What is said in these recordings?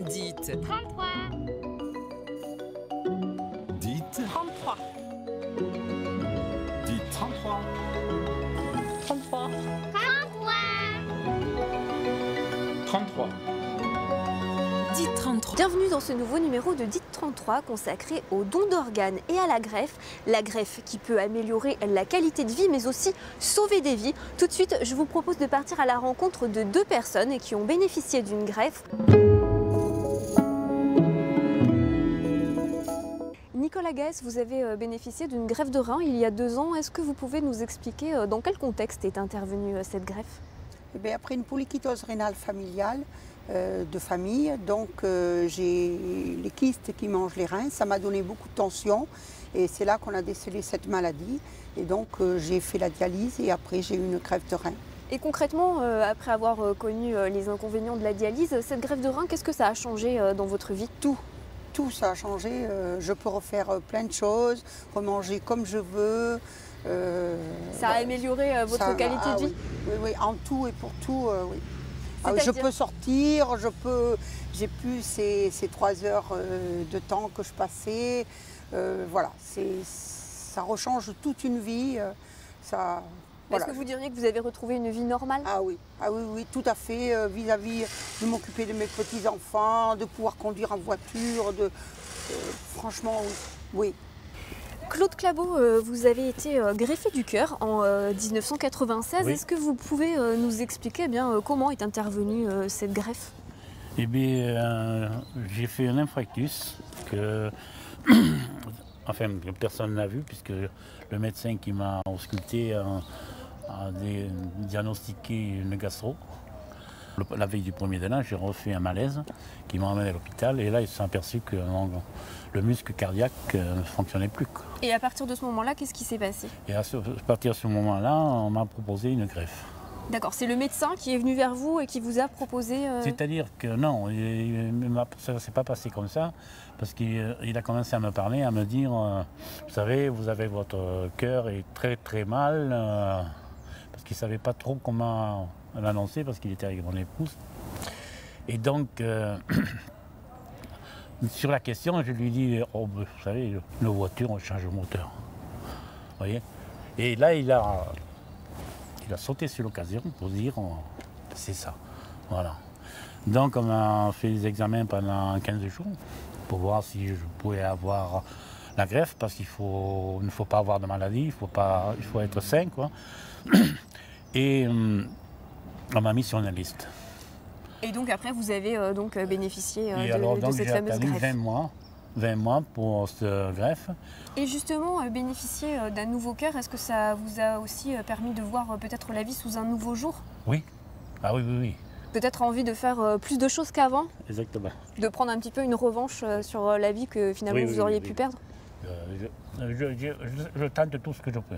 Dites. 33. Dites. 33. Dites. 33. 33. 33. Dites 33. Bienvenue dans ce nouveau numéro de Dites 33 consacré au don d'organes et à la greffe. La greffe qui peut améliorer la qualité de vie mais aussi sauver des vies. Tout de suite, je vous propose de partir à la rencontre de deux personnes qui ont bénéficié d'une greffe. Nicolas Gaes, vous avez bénéficié d'une greffe de rein il y a 2 ans. Est-ce que vous pouvez nous expliquer dans quel contexte est intervenue cette greffe? Eh bien, après une polykystose rénale familiale de famille, donc j'ai les kystes qui mangent les reins, ça m'a donné beaucoup de tension et c'est là qu'on a décelé cette maladie et donc j'ai fait la dialyse et après j'ai eu une greffe de rein. Et concrètement, après avoir connu les inconvénients de la dialyse, cette greffe de rein, qu'est-ce que ça a changé dans votre vie? Tout ça a changé, je peux refaire plein de choses, remanger comme je veux. Ça a amélioré votre qualité de vie? Oui, en tout et pour tout, oui. Je peux sortir, j'ai plus ces 3 heures de temps que je passais. Voilà, ça rechange toute une vie. Est-ce que vous diriez que vous avez retrouvé une vie normale? Ah oui, tout à fait, vis-à-vis de m'occuper de mes petits-enfants, de pouvoir conduire en voiture, franchement, oui. Claude Clabot, vous avez été greffé du cœur en 1996. Oui. Est-ce que vous pouvez nous expliquer comment est intervenue cette greffe? Eh bien, j'ai fait un infarctus que, que personne n'a vu puisque le médecin qui m'a ausculté a diagnostiqué une gastro. La veille du 1er de l'an, j'ai refait un malaise qui m'a emmené à l'hôpital et là, ils se sont aperçus que le muscle cardiaque ne fonctionnait plus. Et à partir de ce moment-là, qu'est-ce qui s'est passé? Et à partir de ce moment-là, on m'a proposé une greffe. D'accord, c'est le médecin qui est venu vers vous et qui vous a proposé... C'est-à-dire que non, ça ne s'est pas passé comme ça, parce qu'il a commencé à me parler, à me dire, vous savez, vous avez votre cœur est très très mal, parce qu'il ne savait pas trop comment l'annoncer, parce qu'il était avec mon épouse. Et donc, sur la question, je lui dis, oh, vous savez, nos voitures, on change le moteur. Vous voyez? Et là, il a sauté sur l'occasion pour dire, c'est ça. Voilà. Donc, on a fait des examens pendant 15 jours pour voir si je pouvais avoir la greffe, parce qu'il ne faut pas avoir de maladie, il faut être sain, quoi. Et on m'a mis sur une liste. Et donc après, vous avez bénéficié de cette fameuse greffe. 20 mois pour cette greffe. Et justement, bénéficier d'un nouveau cœur, est-ce que ça vous a aussi permis de voir peut-être la vie sous un nouveau jour? Oui. Ah oui. Peut-être envie de faire plus de choses qu'avant? Exactement. De prendre un petit peu une revanche sur la vie que finalement vous auriez pu perdre? Je tente tout ce que je peux.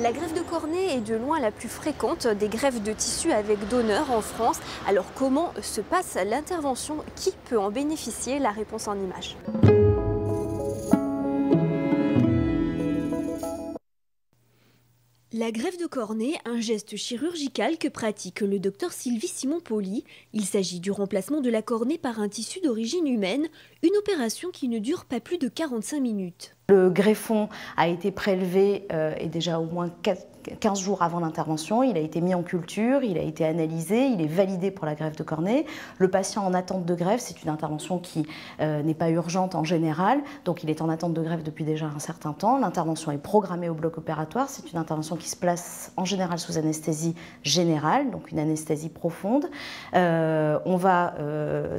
La greffe de cornée est de loin la plus fréquente des greffes de tissu avec donneur en France. Alors comment se passe l'intervention? Qui peut en bénéficier? La réponse en images. La greffe de cornée, un geste chirurgical que pratique le docteur Sylvie Simon-Poli. Il s'agit du remplacement de la cornée par un tissu d'origine humaine, une opération qui ne dure pas plus de 45 minutes. Le greffon a été prélevé et déjà au moins 15 jours avant l'intervention, il a été mis en culture, il a été analysé, il est validé pour la greffe de cornée. Le patient en attente de greffe, c'est une intervention qui n'est pas urgente en général, donc il est en attente de greffe depuis déjà un certain temps. L'intervention est programmée au bloc opératoire, c'est une intervention qui se place en général sous anesthésie générale, donc une anesthésie profonde. On va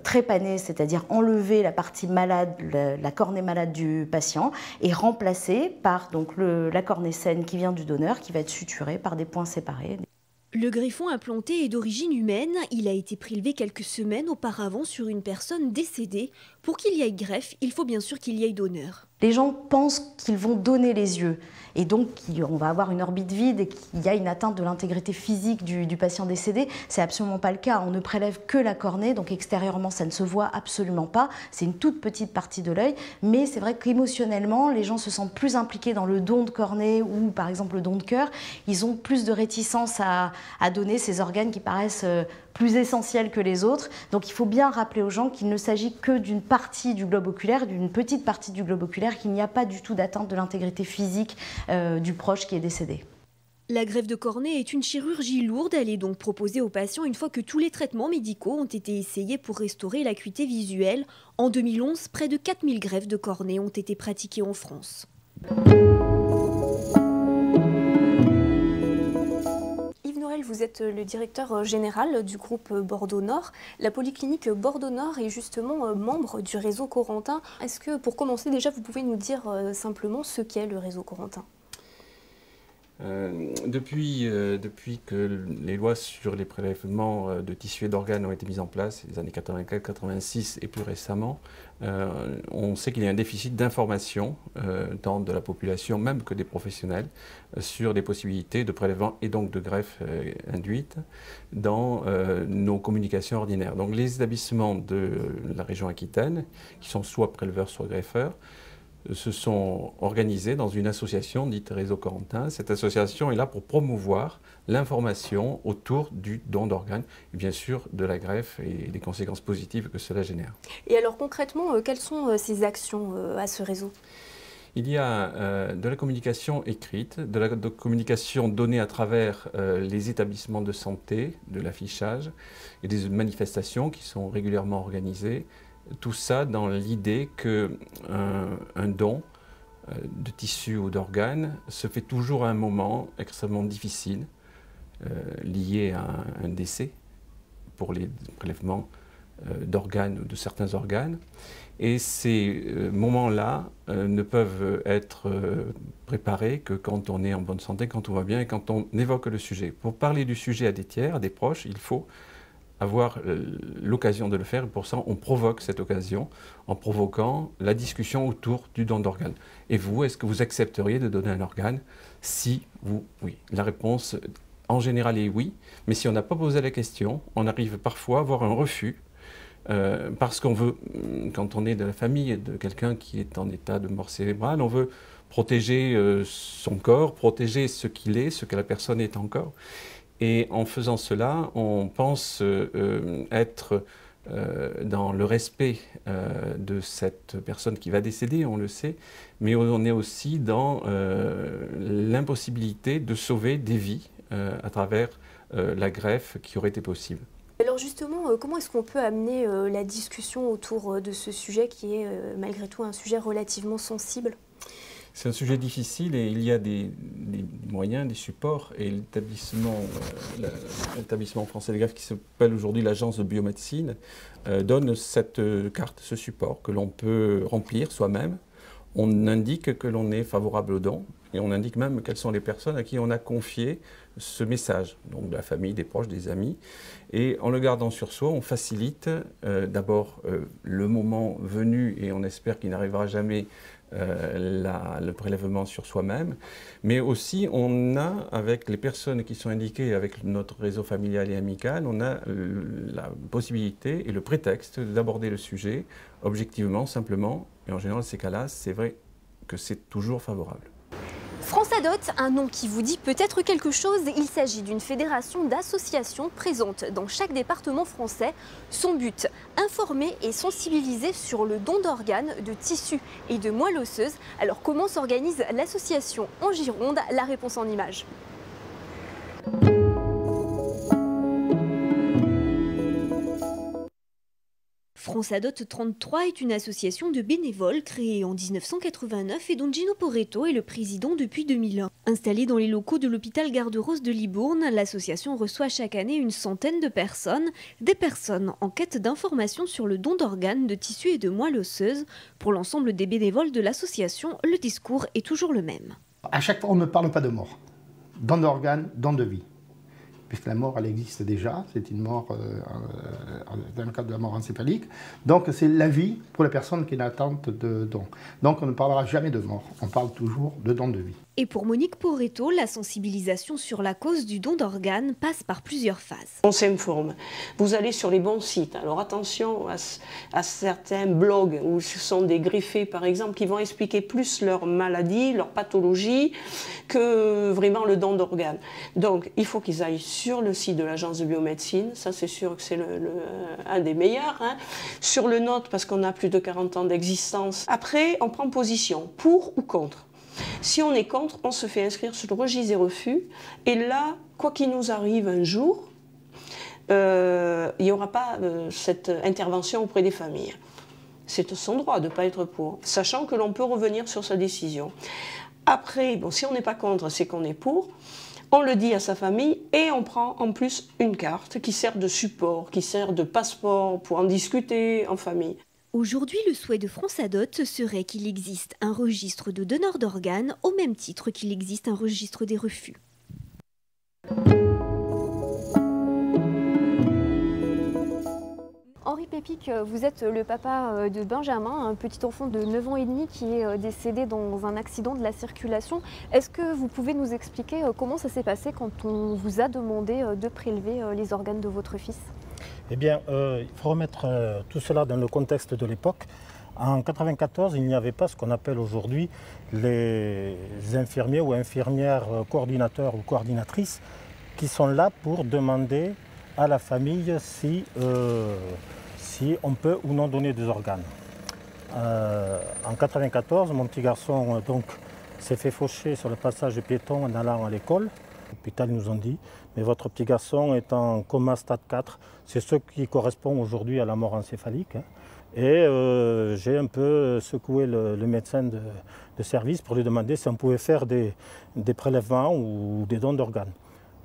trépaner, c'est-à-dire enlever la partie malade, la cornée malade du patient, et remplacé par la cornée saine qui vient du donneur, qui va être suturée par des points séparés. Le greffon implanté est d'origine humaine. Il a été prélevé quelques semaines auparavant sur une personne décédée. Pour qu'il y ait greffe, il faut bien sûr qu'il y ait donneur. Les gens pensent qu'ils vont donner les yeux et donc on va avoir une orbite vide et qu'il y a une atteinte de l'intégrité physique du patient décédé. C'est absolument pas le cas. On ne prélève que la cornée, donc extérieurement ça ne se voit absolument pas. C'est une toute petite partie de l'œil, mais c'est vrai qu'émotionnellement les gens se sentent plus impliqués dans le don de cornée ou par exemple le don de cœur. Ils ont plus de réticence à à donner ces organes qui paraissent plus essentiels que les autres. Donc il faut bien rappeler aux gens qu'il ne s'agit que d'une partie du globe oculaire, d'une petite partie du globe oculaire, qu'il n'y a pas du tout d'atteinte de l'intégrité physique du proche qui est décédé. La greffe de cornée est une chirurgie lourde, elle est donc proposée aux patients une fois que tous les traitements médicaux ont été essayés pour restaurer l'acuité visuelle. En 2011, près de 4000 greffes de cornée ont été pratiquées en France. Yves Noël, vous êtes le directeur général du groupe Bordeaux-Nord. La polyclinique Bordeaux-Nord est justement membre du réseau Corentin. Est-ce que, pour commencer déjà, vous pouvez nous dire simplement ce qu'est le réseau Corentin ? Depuis que les lois sur les prélèvements de tissus et d'organes ont été mises en place, les années 84, 86 et plus récemment, on sait qu'il y a un déficit d'information tant de la population, même que des professionnels, sur les possibilités de prélèvement et donc de greffe induite dans nos communications ordinaires. Donc les établissements de la région Aquitaine, qui sont soit préleveurs, soit greffeurs, se sont organisés dans une association dite Réseau Corentin. Cette association est là pour promouvoir l'information autour du don d'organes et bien sûr de la greffe et des conséquences positives que cela génère. Et alors concrètement, quelles sont ces actions à ce réseau ? Il y a de la communication écrite, de la communication donnée à travers les établissements de santé, de l'affichage et des manifestations qui sont régulièrement organisées. Tout ça dans l'idée qu'un don de tissu ou d'organes se fait toujours à un moment extrêmement difficile, lié à un décès pour les prélèvements d'organes ou de certains organes. Et ces moments-là ne peuvent être préparés que quand on est en bonne santé, quand tout va bien et quand on évoque le sujet. Pour parler du sujet à des tiers, à des proches, il faut avoir l'occasion de le faire. Et pour ça, on provoque cette occasion en provoquant la discussion autour du don d'organes. Et vous, est-ce que vous accepteriez de donner un organe? Si vous, oui. La réponse, en général, est oui. Mais si on n'a pas posé la question, on arrive parfois à avoir un refus. Parce qu'on veut, quand on est de la famille de quelqu'un qui est en état de mort cérébrale, on veut protéger son corps, protéger ce qu'il est, ce que la personne est encore. Et en faisant cela, on pense être dans le respect de cette personne qui va décéder, on le sait, mais on est aussi dans l'impossibilité de sauver des vies à travers la greffe qui aurait été possible. Alors justement, comment est-ce qu'on peut amener la discussion autour de ce sujet qui est malgré tout un sujet relativement sensible ? C'est un sujet difficile et il y a des moyens, des supports. Et l'établissement français de greffe qui s'appelle aujourd'hui l'Agence de biomédecine donne cette carte, ce support que l'on peut remplir soi-même. On indique que l'on est favorable au don et on indique même quelles sont les personnes à qui on a confié ce message, donc de la famille, des proches, des amis. Et en le gardant sur soi, on facilite d'abord le moment venu et on espère qu'il n'arrivera jamais le prélèvement sur soi-même, mais aussi on a, avec les personnes qui sont indiquées, avec notre réseau familial et amical, on a la possibilité et le prétexte d'aborder le sujet objectivement, simplement, et en général, ces cas-là, c'est vrai que c'est toujours favorable. FranceAdot, un nom qui vous dit peut-être quelque chose, il s'agit d'une fédération d'associations présentes dans chaque département français. Son but, informer et sensibiliser sur le don d'organes, de tissus et de moelle osseuse. Alors comment s'organise l'association en Gironde? La réponse en images. FranceAdot 33 est une association de bénévoles créée en 1989 et dont Gino Poretto est le président depuis 2001. Installée dans les locaux de l'hôpital Garde-Rose de Libourne, l'association reçoit chaque année une centaine de personnes, des personnes en quête d'informations sur le don d'organes, de tissus et de moelle osseuse. Pour l'ensemble des bénévoles de l'association, le discours est toujours le même. À chaque fois, on ne parle pas de mort. Don d'organes, don de vie. Puisque la mort, elle existe déjà, c'est une mort dans le cadre de la mort encéphalique. Donc c'est la vie pour la personne qui est en attente de don. Donc on ne parlera jamais de mort, on parle toujours de don de vie. Et pour Monique Poretto, la sensibilisation sur la cause du don d'organes passe par plusieurs phases. On s'informe. Vous allez sur les bons sites. Alors attention à certains blogs où ce sont des greffés, par exemple, qui vont expliquer plus leur maladie, leur pathologie, que vraiment le don d'organes. Donc il faut qu'ils aillent sur le site de l'Agence de biomédecine. Ça, c'est sûr que c'est un des meilleurs. Hein. Sur le nôtre, parce qu'on a plus de 40 ans d'existence. Après, on prend position, pour ou contre. Si on est contre, on se fait inscrire sur le registre des refus. Et là, quoi qu'il nous arrive un jour, il n'y aura pas cette intervention auprès des familles. C'est son droit de ne pas être pour, sachant que l'on peut revenir sur sa décision. Après, bon, si on n'est pas contre, c'est qu'on est pour. On le dit à sa famille et on prend en plus une carte qui sert de support, qui sert de passeport pour en discuter en famille. Aujourd'hui, le souhait de France Adopte serait qu'il existe un registre de donneurs d'organes au même titre qu'il existe un registre des refus. Henri Pépic, vous êtes le papa de Benjamin, un petit enfant de 9 ans et demi qui est décédé dans un accident de la circulation. Est-ce que vous pouvez nous expliquer comment ça s'est passé quand on vous a demandé de prélever les organes de votre fils ? Eh bien, il faut remettre tout cela dans le contexte de l'époque. En 1994, il n'y avait pas ce qu'on appelle aujourd'hui les infirmiers ou infirmières coordinateurs ou coordinatrices qui sont là pour demander à la famille si on peut ou non donner des organes. En 1994, mon petit garçon s'est fait faucher sur le passage piéton en allant à l'école. L'hôpital nous ont dit, mais votre petit garçon est en coma stade 4. C'est ce qui correspond aujourd'hui à la mort encéphalique. Hein. Et j'ai un peu secoué le médecin de service pour lui demander si on pouvait faire des prélèvements ou des dons d'organes.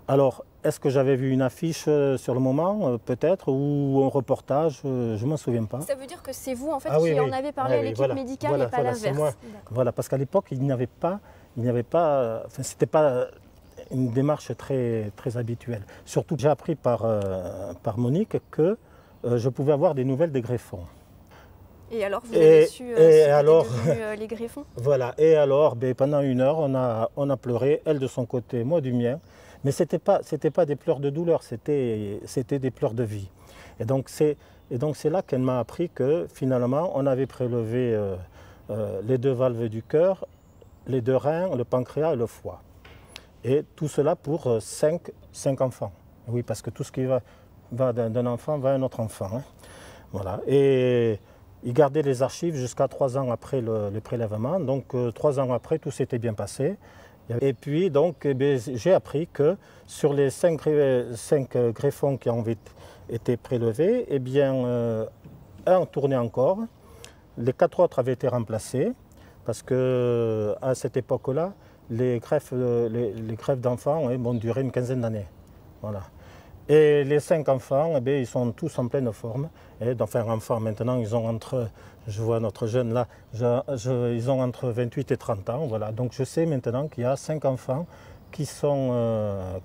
Alors, est-ce que j'avais vu une affiche sur le moment, peut-être, ou un reportage, je ne m'en souviens pas. Ça veut dire que c'est vous en fait qui en avez parlé à l'équipe médicale et pas l'inverse. Voilà, parce qu'à l'époque, il n'y avait pas, enfin, c'était pas une démarche très, très habituelle. Surtout, j'ai appris par Monique que je pouvais avoir des nouvelles des greffons. Et alors, vous avez su les greffons? Voilà, et alors, pendant 1 heure, on a pleuré, elle de son côté, moi du mien. Mais ce n'était pas des pleurs de douleur, c'était des pleurs de vie. Et donc c'est là qu'elle m'a appris que finalement, on avait prélevé les 2 valves du cœur, les 2 reins, le pancréas et le foie. Et tout cela pour 5 enfants. Oui, parce que tout ce qui va d'un enfant va à un autre enfant. Hein. Voilà. Et il gardait les archives jusqu'à 3 ans après le prélèvement. Donc 3 ans après, tout s'était bien passé. Et puis donc j'ai appris que sur les 5 greffons qui ont été prélevés, eh bien un tournait encore, les 4 autres avaient été remplacés parce que à cette époque-là, les greffes d'enfants vont durer une quinzaine d'années. Voilà. Et les 5 enfants, eh bien, ils sont tous en pleine forme. Et enfin, enfants, maintenant, ils ont entre, je vois notre jeune là, ils ont entre 28 et 30 ans. Voilà. Donc je sais maintenant qu'il y a 5 enfants qui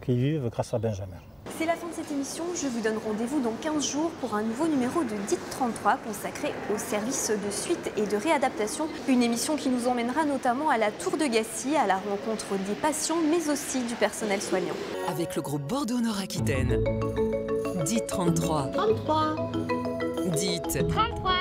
vivent grâce à Benjamin. C'est la fin de cette émission. Je vous donne rendez-vous dans 15 jours pour un nouveau numéro de DIT 33 consacré au service de suite et de réadaptation. Une émission qui nous emmènera notamment à la Tour de Gacy, à la rencontre des patients, mais aussi du personnel soignant. Avec le groupe Bordeaux-Nord-Aquitaine. DIT 33. 33. DIT 33.